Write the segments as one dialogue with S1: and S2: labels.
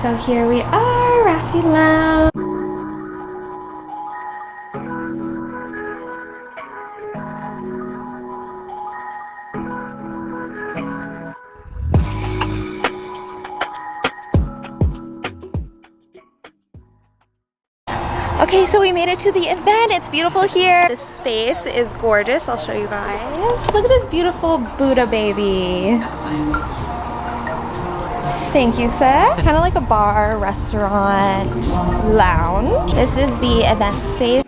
S1: So here we are, Raffi Lounge. Okay, so we made it to the event. It's beautiful here. This space is gorgeous. I'll show you guys. Look at this beautiful Buddha baby. Thank you, sir. Kind of like a bar, restaurant, lounge. This is the event space.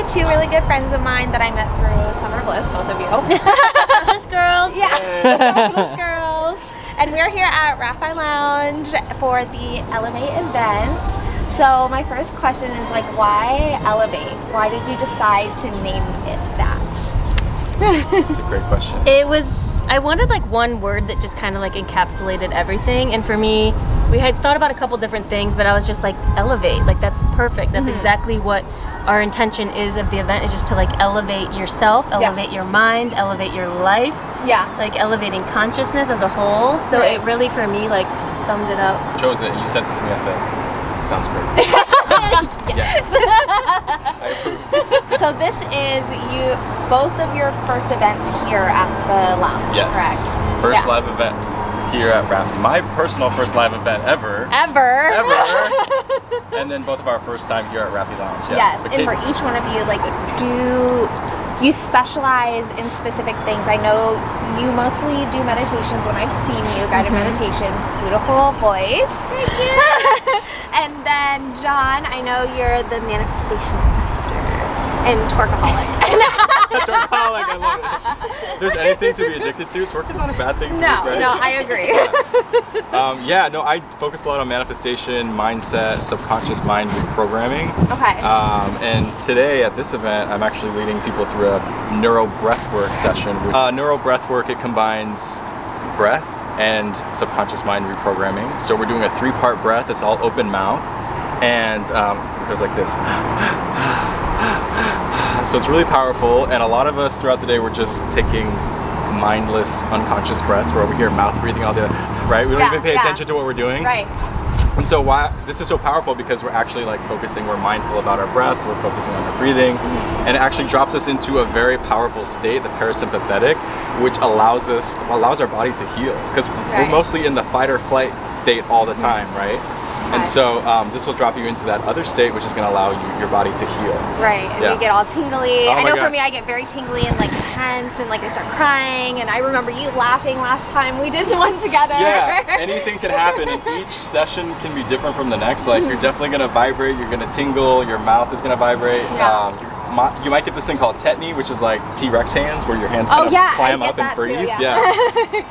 S1: Two really good friends of mine that I met through Summer Bliss, both of you.
S2: Bliss girls.
S1: Yeah, Summer Bliss girls. And we're here at Raffi Lounge for the Elevate event. So my first question is like, why Elevate? Why did you decide to name it that?
S3: That's a great question.
S2: I wanted like one word that just kind of like encapsulated everything, and for me, we had thought about a couple different things, but I was just like, elevate, like that's perfect. That's exactly what our intention is of the event, is just to like elevate yourself, elevate your mind, elevate your life.
S1: Yeah.
S2: Like elevating consciousness as a whole. So it really, for me, like summed it up.
S3: Chose it, you sent it to me, I said, sounds great. Yes. I approve.
S1: So this is both of your first events here at the lounge, correct?
S3: First live event here at Raffi. My personal first live event ever.
S1: Ever.
S3: And then both of our first time here at Raffi Lounge.
S1: Yes, and for each one of you, like, do you specialize in specific things? I know you mostly do meditations when I've seen you, guided meditations, beautiful voice.
S2: Thank you.
S1: And then John, I know you're the manifestation master and twerkaholic.
S3: Twerkaholic, I love it. If there's anything to be addicted to, twerk is not a bad thing to do, right?
S1: No, I agree.
S3: I focus a lot on manifestation, mindset, subconscious mind reprogramming.
S1: Okay.
S3: And today at this event, I'm actually leading people through a neuro breathwork session. Neuro breathwork, it combines breath and subconscious mind reprogramming. So we're doing a 3-part breath. It's all open mouth, and it goes like this. So it's really powerful, and a lot of us throughout the day, we're just taking mindless, unconscious breaths. We're over here mouth breathing all day, right? We don't even pay attention to what we're doing.
S1: Right.
S3: And so why this is so powerful, because we're actually like focusing, we're mindful about our breath, we're focusing on our breathing, and it actually drops us into a very powerful state, the parasympathetic, which allows our body to heal, because we're mostly in the fight or flight state all the time, right? And so this will drop you into that other state, which is going to allow your body to heal.
S1: Right, and you get all tingly. I know for me, I get very tingly and like tense, and like I start crying, and I remember you laughing last time we did one together.
S3: Yeah, anything can happen, and each session can be different from the next. Like you're definitely going to vibrate, you're going to tingle, your mouth is going to vibrate. You might get this thing called tetany, which is like T-Rex hands, where your hands kind of clam up and freeze.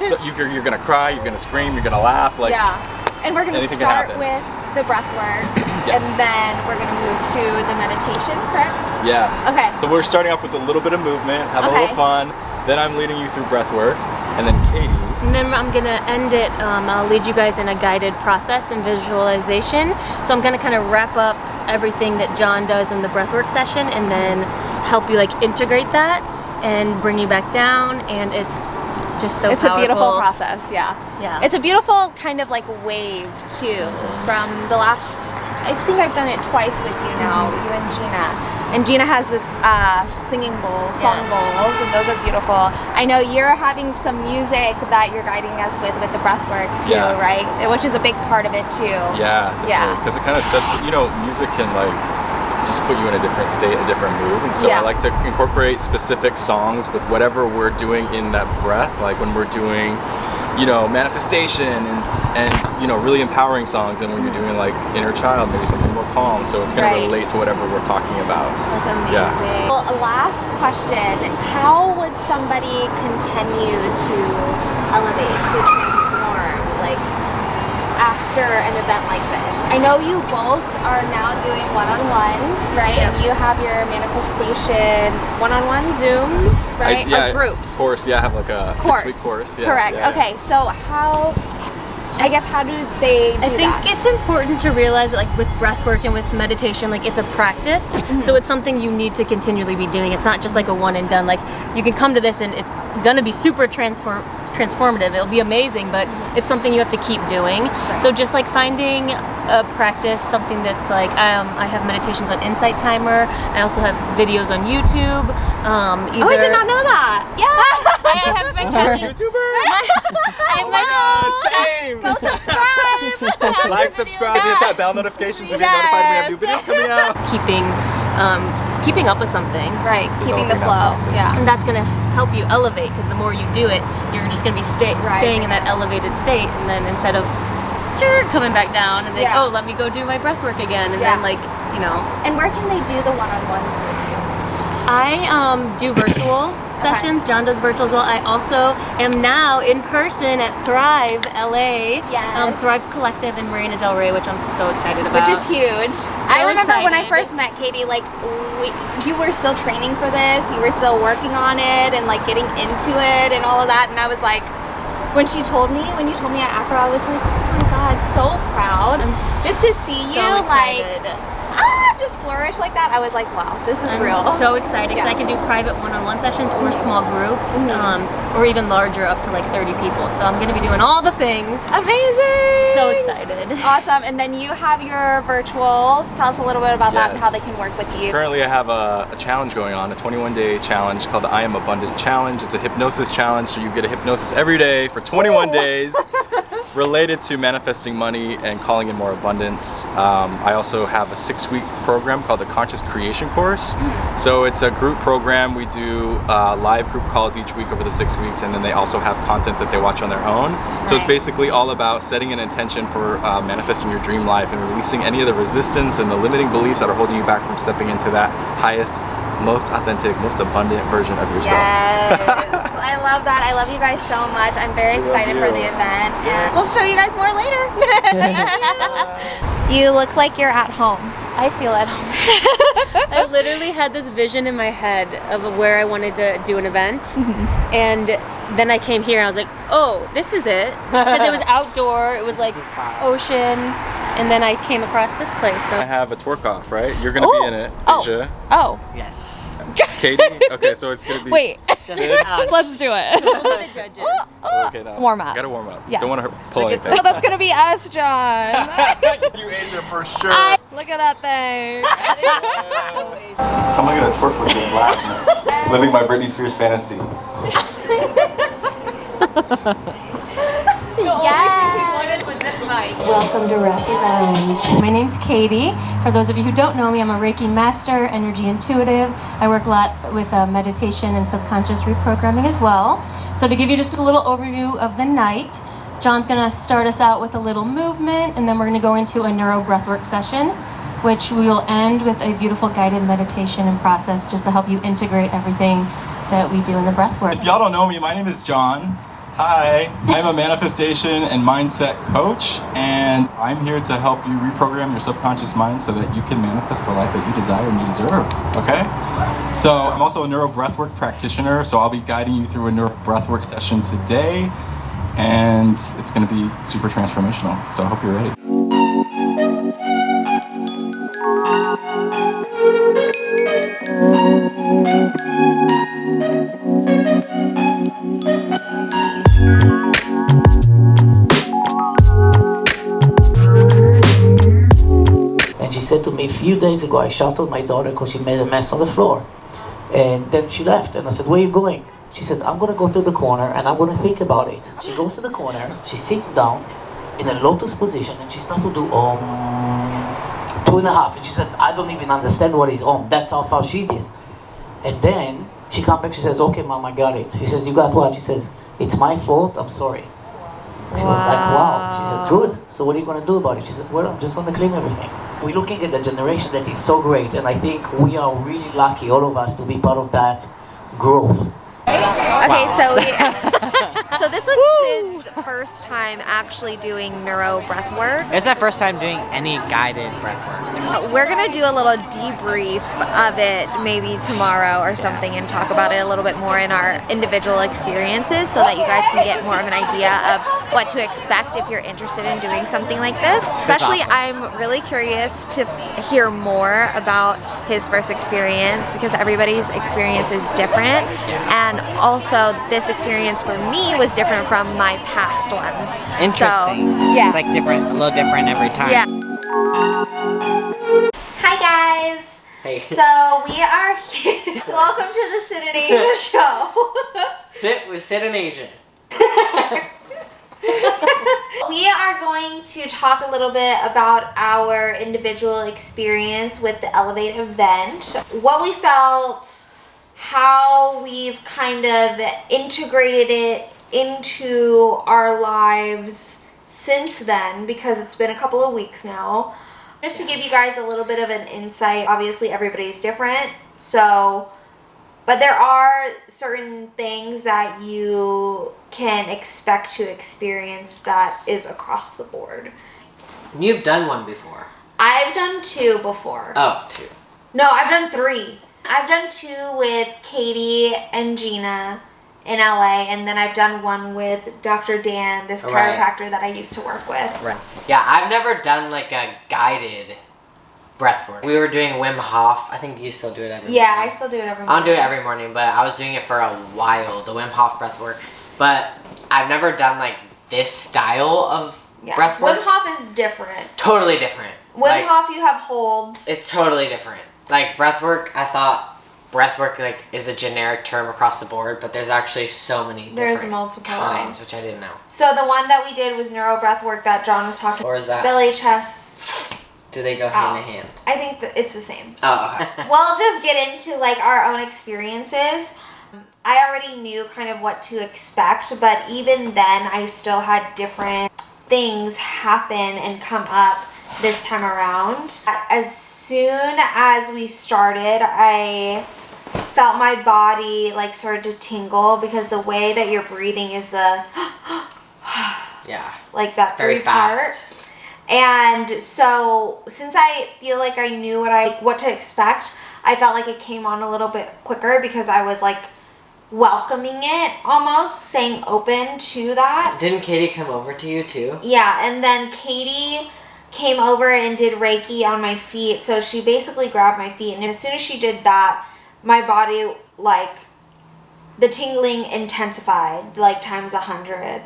S3: So you're going to cry, you're going to scream, you're going to laugh. Like,
S1: and we're going to start with the breath work, and then we're going to move to the meditation, correct?
S3: Yes.
S1: Okay.
S3: So we're starting off with a little bit of movement, have a little fun, then I'm leading you through breath work, and then Katie.
S2: And then I'm going to end it, I'll lead you guys in a guided process and visualization. So I'm going to kind of wrap up everything that John does in the breathwork session, and then help you like integrate that and bring you back down, and it's just so powerful.
S1: A beautiful process, yeah. It's a beautiful kind of like wave too, from the last, I think I've done it twice with you now, you and Gina. And Gina has this singing bowl, song bowls, and those are beautiful. I know you're having some music that you're guiding us with the breath work too, right? Which is a big part of it too.
S3: Yeah, because it kind of sets, music can like just put you in a different state, a different mood, and so I like to incorporate specific songs with whatever we're doing in that breath. Like when we're doing, manifestation and really empowering songs, and when you're doing like inner child, maybe something more calm. So it's going to relate to whatever we're talking about.
S1: That's amazing. Yeah. Well, a last question: how would somebody continue to elevate, to transform? Like, after an event like this? I know you both are now doing one-on-ones, right? And you have your manifestation one-on-one Zooms, right? Or groups.
S3: Course, yeah, I have like a 6-week course. Yeah,
S1: correct.
S3: Yeah,
S1: okay, so how do they do
S2: I think it's important to realize that like with breath work and with meditation, like it's a practice. So it's something you need to continually be doing. It's not just like a one and done. Like you can come to this and it's gonna be super transformative. It'll be amazing, but it's something you have to keep doing. So just like finding a practice, something that's like, I have meditations on Insight Timer. I also have videos on YouTube.
S1: Oh, I did not know that.
S2: Yeah. I have my channel.
S3: YouTuber?
S2: I have my
S3: Same!
S1: Go subscribe.
S3: Like, subscribe, hit that bell notification so you get notified when we have new videos coming out.
S2: Keeping up with something.
S1: Right, keeping the flow. Yeah.
S2: And that's gonna help you elevate, because the more you do it, you're just gonna be staying in that elevated state, and then instead of coming back down and then oh, let me go do my breath work again, and then like, you know.
S1: And where can they do the one-on-ones with you?
S2: I do virtual sessions. John does virtual as well. I also am now in person at Thrive LA. Thrive Collective in Marina Del Rey, which I'm so excited about.
S1: Which is huge. I remember when I first met Katie, like you were still training for this, you were still working on it and like getting into it and all of that, and I was like, when you told me at Acro, I was like, oh my God, so proud. Just to see you
S2: excited.
S1: Like just flourish like that. I was like, wow, this is real.
S2: I'm so excited because I can do private one-on-one sessions or small group, or even larger, up to like 30 people. So I'm gonna be doing all the things.
S1: Amazing!
S2: So excited.
S1: Awesome. And then you have your virtuals. Tell us a little bit about that and how they can work with you.
S3: Currently I have a challenge going on, a 21-day challenge called the I Am Abundant Challenge. It's a hypnosis challenge, so you get a hypnosis every day for 21 days related to manifesting money and calling in more abundance. I also have a 6-week program called the Conscious Creation Course. So it's a group program. We do live group calls each week over the 6 weeks, and then they also have content that they watch on their own. So it's basically all about setting an intention for manifesting your dream life and releasing any of the resistance and the limiting beliefs that are holding you back from stepping into that highest, most authentic, most abundant version of yourself.
S1: Yes, I love that. I love you guys so much. I'm very excited for the event, and we'll show you guys more later. You look like you're at home.
S2: I feel at home. I literally had this vision in my head of where I wanted to do an event, and then I came here and I was like, oh, this is it. Because it was outdoor, it was like ocean, and then I came across this place. So
S3: I have a twerk off, right? You're gonna be in it, Asia.
S1: Oh.
S4: Yes.
S3: Katie? Okay, so it's gonna be...
S1: Wait. Let's do it.
S2: the judges.
S3: Okay, now.
S1: Warm up.
S3: Gotta warm up.
S1: Yes.
S3: Don't want to pull anything.
S1: No, that's gonna be us, John.
S3: You Asia for sure.
S1: Look at that thing.
S3: I'm gonna twerk with this laugh, man. Living my Britney Spears fantasy.
S2: Welcome to Rapid Lounge. My name's Katie. For those of you who don't know me, I'm a Reiki master, energy intuitive. I work a lot with meditation and subconscious reprogramming as well. So to give you just a little overview of the night, John's gonna start us out with a little movement, and then we're gonna go into a neuro breathwork session, which we will end with a beautiful guided meditation and process just to help you integrate everything that we do in the breathwork.
S3: If y'all don't know me, my name is John. Hi, I'm a manifestation and mindset coach, and I'm here to help you reprogram your subconscious mind so that you can manifest the life that you desire and you deserve, okay? So I'm also a neuro breathwork practitioner, so I'll be guiding you through a neuro breathwork session today, and it's gonna be super transformational, so I hope you're ready.
S4: And she said to me a few days ago, I shouted my daughter because she made a mess on the floor. And then she left, and I said, where are you going? She said, I'm gonna go to the corner and I'm gonna think about it. She goes to the corner, she sits down in a lotus position, and she starts to do 2.5. And she said, I don't even understand what is Om. That's how far she is. And then she comes back, she says, okay, Mom, I got it. She says, you got what? She says, it's my fault, I'm sorry. She was like, wow. She said, good. So what are you going to do about it? She said, well, I'm just going to clean everything. We're looking at the generation that is so great, and I think we are really lucky, all of us, to be part of that growth.
S1: Okay, so So this was Sid's first time actually doing neuro breath work.
S5: It's my first time doing any guided breath work.
S1: We're gonna do a little debrief of it maybe tomorrow or something and talk about it a little bit more in our individual experiences so that you guys can get more of an idea of what to expect if you're interested in doing something like this. Especially,
S5: awesome.
S1: I'm really curious to hear more about his first experience because everybody's experience is different. And also, this experience for me was different from my past ones.
S5: Interesting.
S1: So, yeah.
S5: It's like different, a little different every time.
S1: Yeah. Hi guys.
S5: Hey.
S1: So we are here. Welcome to the Sid and Asia show.
S5: Sit with Sid and Asia.
S1: We are going to talk a little bit about our individual experience with the Elevate event, what we felt, how we've kind of integrated it into our lives since then, because it's been a couple of weeks now. Just to give you guys a little bit of an insight, obviously everybody's different, but there are certain things that you can expect to experience that is across the board.
S5: You've done one before.
S1: I've done 2 before.
S5: Oh, 2.
S1: No, I've done 3. I've done 2 with Katie and Gina in LA, and then I've done 1 with Dr. Dan, this
S5: Right.
S1: chiropractor that I used to work with.
S5: Right. Yeah, I've never done like a guided breath work. We were doing Wim Hof. I think you still do it every
S1: Yeah, I
S5: morning.
S1: still do it every
S5: I
S1: morning.
S5: don't do it every morning, but I was doing it for a while, the Wim Hof breath work. But I've never done like this style of breath work.
S1: Wim Hof is different.
S5: Totally different.
S1: Wim Hof, you have holds.
S5: It's totally different. Like breath work, I thought breath work like is a generic term across the board, but there's actually so many
S1: There's
S5: different
S1: multiple
S5: kinds, which I didn't know.
S1: So the one that we did was neuro breath work that John was talking
S5: Or is that?
S1: belly, chest.
S5: Do they go hand in hand?
S1: I think that it's the same.
S5: Oh, okay.
S1: We'll just get into like our own experiences. I already knew kind of what to expect, but even then I still had different things happen and come up this time around. As soon as we started, I felt my body like started to tingle because the way that you're breathing is the
S5: Yeah.
S1: like that
S5: Very
S1: 3
S5: fast.
S1: part. And so since I feel like I knew what to expect, I felt like it came on a little bit quicker because I was like welcoming it, almost saying open to that.
S5: Didn't Katie come over to you too?
S1: Yeah, and then Katie came over and did Reiki on my feet. So she basically grabbed my feet, and as soon as she did that, my body, like, the tingling intensified, like, times 100.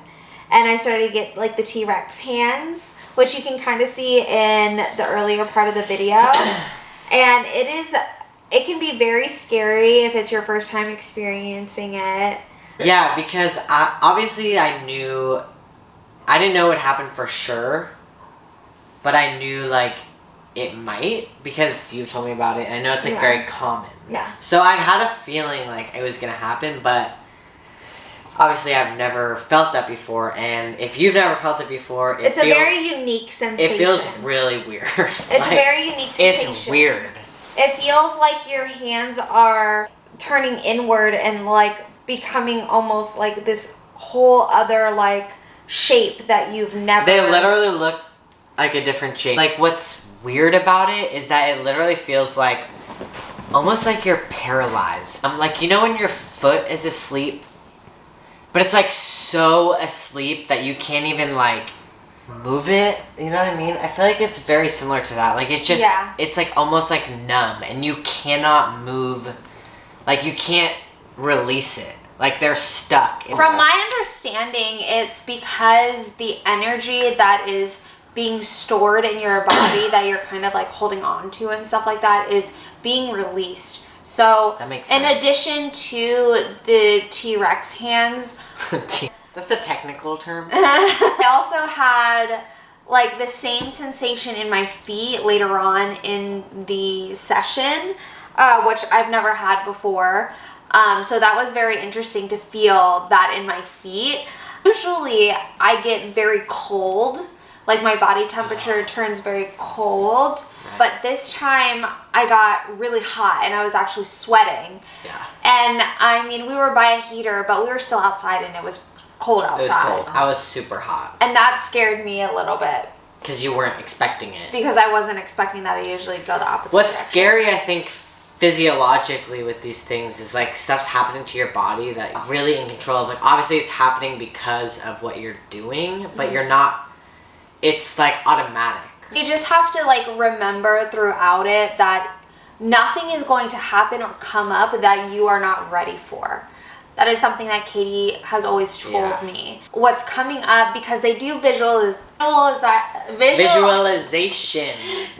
S1: And I started to get, like, the T-Rex hands, which you can kind of see in the earlier part of the video. And it can be very scary if it's your first time experiencing it.
S5: Yeah, because obviously I didn't know what happened for sure, but I knew like it might because you told me about it. And I know it's like very common.
S1: Yeah.
S5: So I had a feeling like it was gonna happen, but obviously I've never felt that before. And if you've never felt it before,
S1: It's a very unique sensation.
S5: It feels really weird.
S1: It's
S5: Like,
S1: a very unique sensation.
S5: It's weird.
S1: It feels like your hands are turning inward and like becoming almost like this whole other like shape that you've never.
S5: They literally look like a different shape. Like what's weird about it is that it literally feels like almost like you're paralyzed. Like, you know when your foot is asleep, but it's like so asleep that you can't even like move it, you know what I mean? I feel like it's very similar to that. Like it's just it's like almost like numb and you cannot move, like you can't release it. Like they're stuck.
S1: From my understanding, it's because the energy that is being stored in your body that you're kind of like holding on to and stuff like that is being released. So
S5: that makes
S1: in
S5: sense.
S1: addition to the T-Rex hands,
S5: that's the technical term.
S1: I also had like the same sensation in my feet later on in the session, which I've never had before. So that was very interesting to feel that in my feet. Usually I get very cold, like my body temperature turns very cold. But this time I got really hot and I was actually sweating.
S5: Yeah.
S1: And I mean, we were by a heater, but we were still outside and it was cold
S5: It was
S1: outside.
S5: cold. I was super hot.
S1: And that scared me a little bit.
S5: Because you weren't expecting it.
S1: Because I wasn't expecting that. I usually go the opposite
S5: What's
S1: direction.
S5: scary, I think, physiologically with these things is like stuff's happening to your body that you're really in control of. Like obviously it's happening because of what you're doing, but you're not, it's like automatic.
S1: You just have to like remember throughout it that nothing is going to happen or come up that you are not ready for. That is something that Katie has always told me. What's coming up, because they do visualization.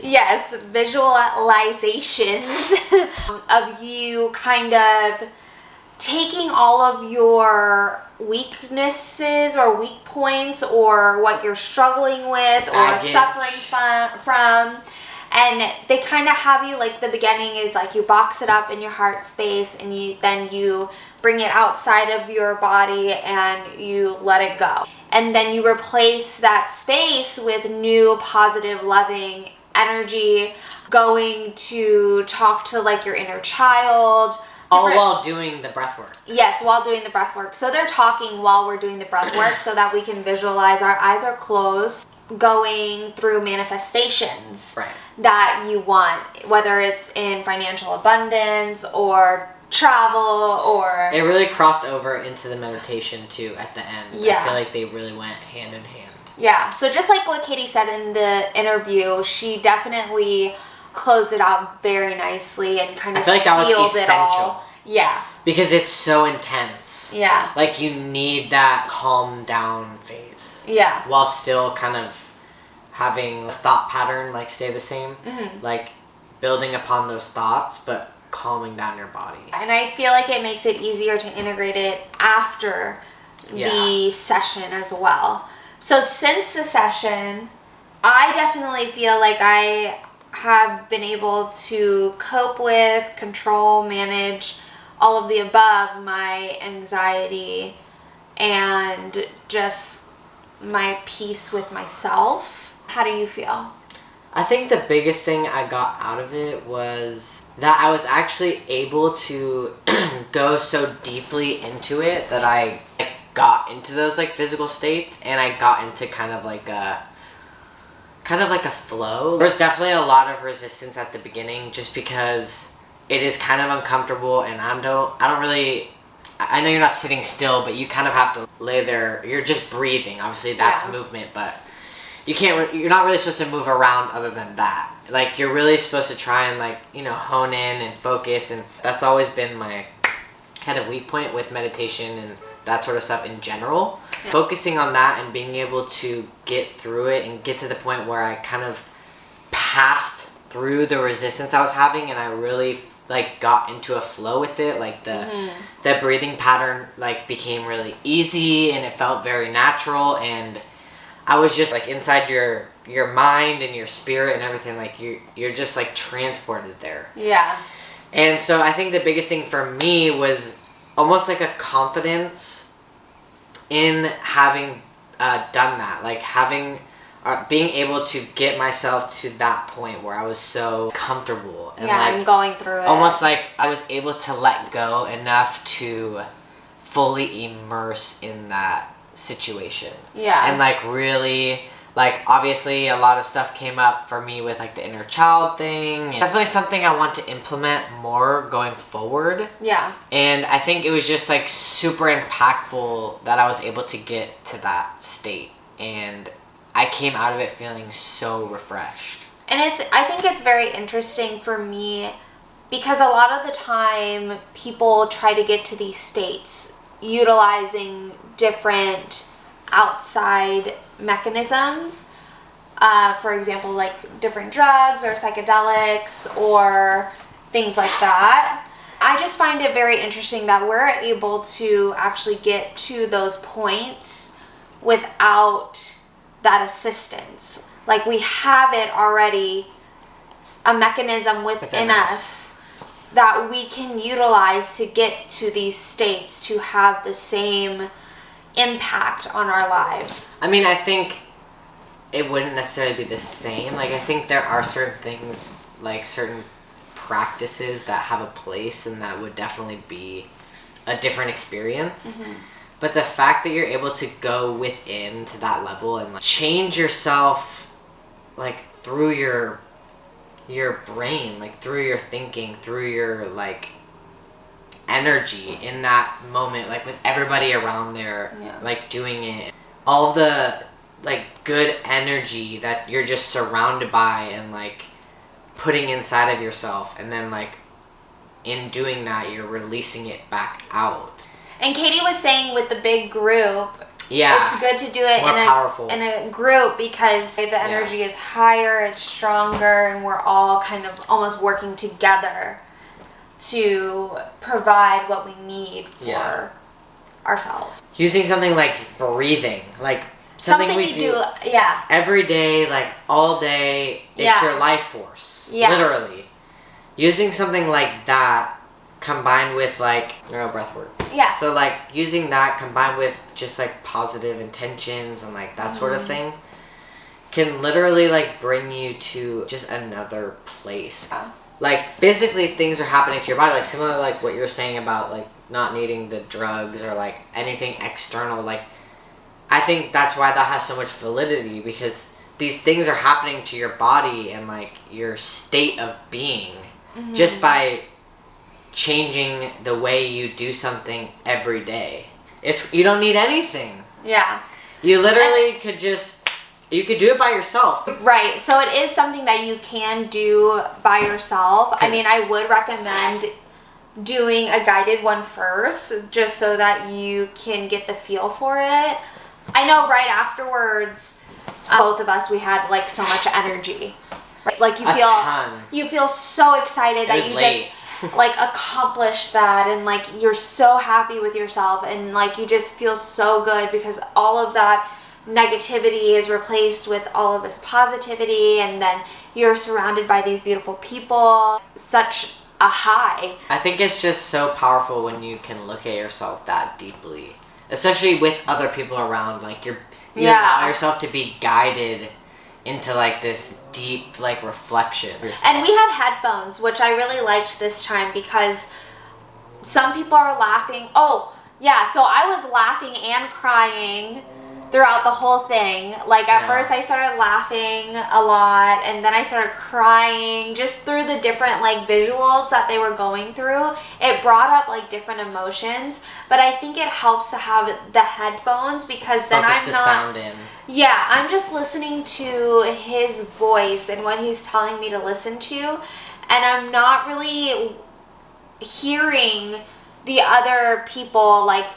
S1: Yes, visualizations of you kind of taking all of your weaknesses or weak points or what you're struggling with or suffering from. And they kind of have you, like the beginning is like you box it up in your heart space and then you bring it outside of your body and you let it go. And then you replace that space with new positive, loving energy, going to talk to like your inner child.
S5: All while doing the breath work.
S1: Yes, while doing the breath work. So they're talking while we're doing the breath work so that we can visualize. Our eyes are closed, going through manifestations that you want, whether it's in financial abundance or travel or...
S5: It really crossed over into the meditation too at the end.
S1: Yeah.
S5: I feel like they really went hand in hand.
S1: Yeah, so just like what Katie said in the interview, she definitely closed it out very nicely and kind of
S5: I feel like that was
S1: sealed
S5: essential.
S1: it all. Yeah.
S5: Because it's so intense.
S1: Yeah.
S5: Like you need that calm down phase.
S1: Yeah.
S5: While still kind of having the thought pattern like stay the same.
S1: Mm-hmm.
S5: Like building upon those thoughts but calming down your body.
S1: And I feel like it makes it easier to integrate it after the session as well. So since the session, I definitely feel like I have been able to cope with, control, manage all of the above, my anxiety and just my peace with myself. How do you feel?
S5: I think the biggest thing I got out of it was that I was actually able to go so deeply into it that I got into those like physical states and I got into kind of like a flow. There's definitely a lot of resistance at the beginning just because it is kind of uncomfortable and I know you're not sitting still, but you kind of have to lay there. You're just breathing. Obviously that's movement, but you're not really supposed to move around other than that. Like you're really supposed to try and like, you know, hone in and focus, and that's always been my kind of weak point with meditation and that sort of stuff in general. Yeah. Focusing on that and being able to get through it and get to the point where I kind of passed through the resistance I was having and I really like got into a flow with it. Like the breathing pattern like became really easy and it felt very natural, and I was just like inside your mind and your spirit and everything, like you're just like transported there. Yeah. And so I think the biggest thing for me was almost like a confidence in having done that, like having being able to get myself to that point where I was so comfortable and like
S1: I'm going through it.
S5: Almost like I was able to let go enough to fully immerse in that situation. Yeah. And like really, like obviously a lot of stuff came up for me with like the inner child thing. And definitely something I want to implement more going forward. Yeah. And I think it was just like super impactful that I was able to get to that state, and I came out of it feeling so refreshed.
S1: And I think it's very interesting for me because a lot of the time people try to get to these states utilizing different outside mechanisms. For example, like different drugs or psychedelics or things like that. I just find it very interesting that we're able to actually get to those points without that assistance. Like we have it already, a mechanism within us that we can utilize to get to these states to have the same impact on our lives.
S5: I mean, I think it wouldn't necessarily be the same. Like I think there are certain things, like certain practices that have a place and that would definitely be a different experience. But the fact that you're able to go within to that level and like change yourself like through your brain, like through your thinking, through your like energy in that moment, like with everybody around there, like doing it, all the like good energy that you're just surrounded by and like putting inside of yourself, and then like in doing that you're releasing it back out.
S1: And Katie was saying with the big group,
S5: it's
S1: good to do it in a group because the energy is higher, it's stronger, and we're all kind of almost working together to provide what we need for ourselves.
S5: Using something like breathing, like something we do every day, like all day, it's your life force, literally. Using something like that combined with like neural breath work. So like using that combined with just like positive intentions and like that sort of thing can literally like bring you to just another place. Like physically things are happening to your body, like similar to like what you're saying about like not needing the drugs or like anything external. Like I think that's why that has so much validity, because these things are happening to your body and like your state of being just by changing the way you do something every day. You don't need anything. You literally could do it by yourself.
S1: Right. So it is something that you can do by yourself. I mean, I would recommend doing a guided one first, just so that you can get the feel for it. I know right afterwards, both of us, we had like so much energy. Like you feel so excited that you just like accomplished that, and like you're so happy with yourself, and like you just feel so good because all of that negativity is replaced with all of this positivity, and then you're surrounded by these beautiful people. Such a high.
S5: I think it's just so powerful when you can look at yourself that deeply, especially with other people around. Like you allow yourself to be guided into like this deep like reflection.
S1: And we had headphones, which I really liked this time because some people are laughing. So I was laughing and crying throughout the whole thing. Like at first I started laughing a lot, and then I started crying just through the different like visuals that they were going through. It brought up like different emotions, but I think it helps to have the headphones because then I'm just listening to his voice and what he's telling me to listen to, and I'm not really hearing the other people like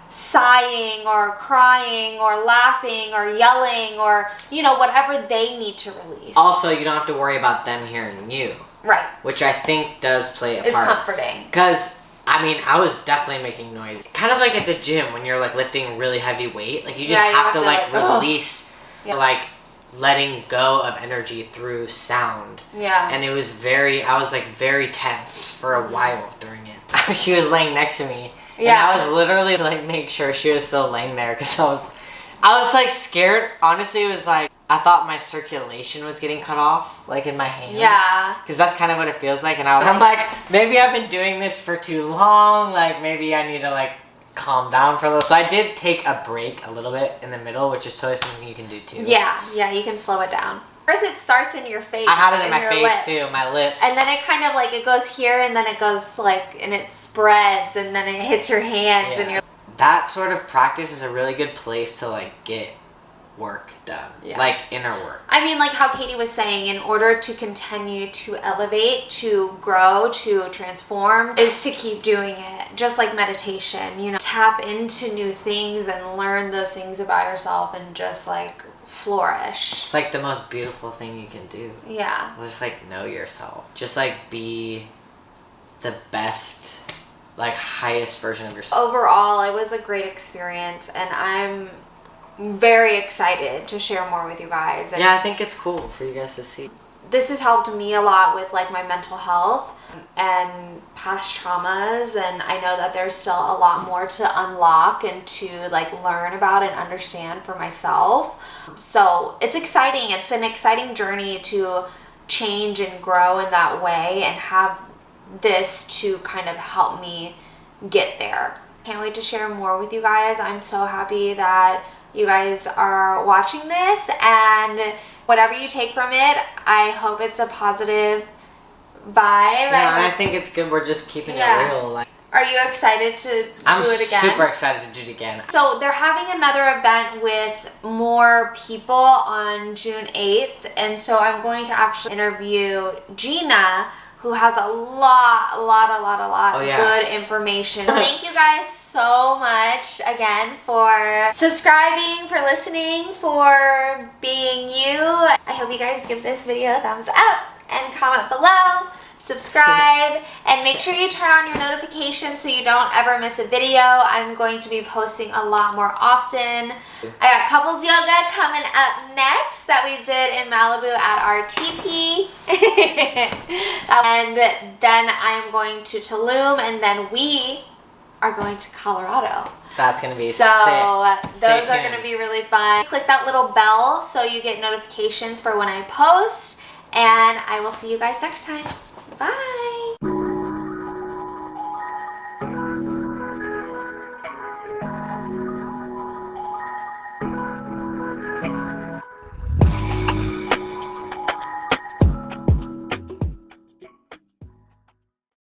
S1: sighing or crying or laughing or yelling or whatever they need to release.
S5: Also, you don't have to worry about them hearing you,
S1: right?
S5: Which I think does play a part.
S1: It's comforting
S5: because I mean I was definitely making noise, kind of like at the gym when you're like lifting really heavy weight. Like you just have to like release like letting go of energy through sound. And it was I was like very tense for a while during it. She was laying next to me. And I was literally like make sure she was still laying there because I was like scared. Honestly, it was like I thought my circulation was getting cut off, like in my hands. Because that's kind of what it feels like. And I'm like, maybe I've been doing this for too long. Like maybe I need to like calm down for a little. So I did take a break a little bit in the middle, which is totally something you can do too.
S1: Yeah, you can slow it down. First it starts in your face.
S5: I had it in my face too, my lips.
S1: And then it kind of like, it goes here and then it goes like, and it spreads and then it hits your hands and you're...
S5: That sort of practice is a really good place to like get work done. Like inner work. I
S1: mean, like how Katie was saying, in order to continue to elevate, to grow, to transform, is to keep doing it. Just like meditation, tap into new things and learn those things about yourself and just like flourish.
S5: It's like the most beautiful thing you can do. Just like know yourself. Just like be the best, like highest version of yourself.
S1: Overall, it was a great experience, and I'm very excited to share more with you guys. And
S5: I think it's cool for you guys to see.
S1: This has helped me a lot with like my mental health and past traumas, and I know that there's still a lot more to unlock and to like learn about and understand for myself. So it's exciting. It's an exciting journey to change and grow in that way, and have this to kind of help me get there. Can't wait to share more with you guys. I'm so happy that you guys are watching this, and whatever you take from it, I hope it's a positive vibe.
S5: Yeah, I think it's good. We're just keeping it real. Like,
S1: are you excited to do it again?
S5: I'm super excited to do it again.
S1: So they're having another event with more people on June 8th, and so I'm going to actually interview Gina, who has a lot of good information. Thank you guys so much again for subscribing, for listening, for being you. I hope you guys give this video a thumbs up and comment below, subscribe, and make sure you turn on your notifications so you don't ever miss a video. I'm going to be posting a lot more often. I got couples yoga coming up next that we did in Malibu at our TP. And then I'm going to Tulum, and then we are going to Colorado.
S5: That's going to be
S1: so
S5: sick.
S1: Those are going to be really fun. Click that little bell so you get notifications for when I post, and I will see you guys next time. Bye.